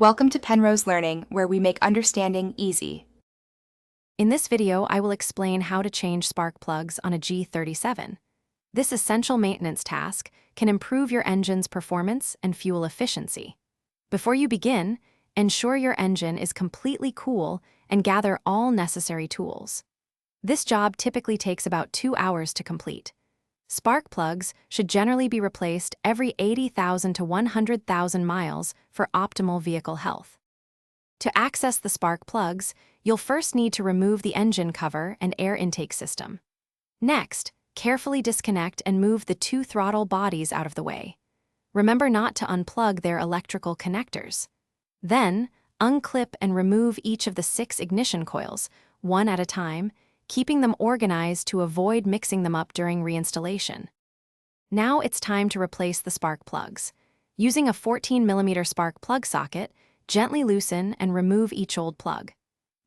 Welcome to Penrose Learning, where we make understanding easy. In this video, I will explain how to change spark plugs on a G37. This essential maintenance task can improve your engine's performance and fuel efficiency. Before you begin, ensure your engine is completely cool and gather all necessary tools. This job typically takes about 2 hours to complete. Spark plugs should generally be replaced every 80,000 to 100,000 miles for optimal vehicle health. To access the spark plugs, you'll first need to remove the engine cover and air intake system. Next, carefully disconnect and move the 2 throttle bodies out of the way. Remember not to unplug their electrical connectors. Then, unclip and remove each of the 6 ignition coils, one at a time, keeping them organized to avoid mixing them up during reinstallation. Now it's time to replace the spark plugs. Using a 14mm spark plug socket, gently loosen and remove each old plug.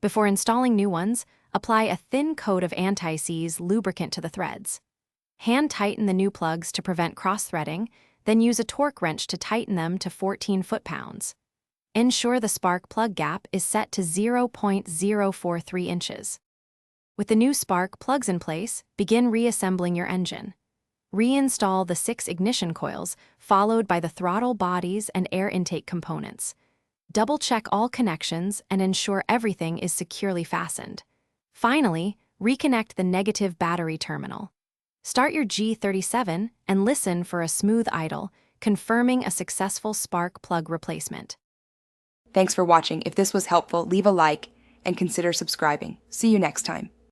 Before installing new ones, apply a thin coat of anti-seize lubricant to the threads. Hand tighten the new plugs to prevent cross-threading, then use a torque wrench to tighten them to 14 foot-pounds. Ensure the spark plug gap is set to 0.043 inches. With the new spark plugs in place, begin reassembling your engine. Reinstall the 6 ignition coils, followed by the throttle bodies and air intake components. Double-check all connections and ensure everything is securely fastened. Finally, reconnect the negative battery terminal. Start your G37 and listen for a smooth idle, confirming a successful spark plug replacement. Thanks for watching. If this was helpful, leave a like and consider subscribing. See you next time.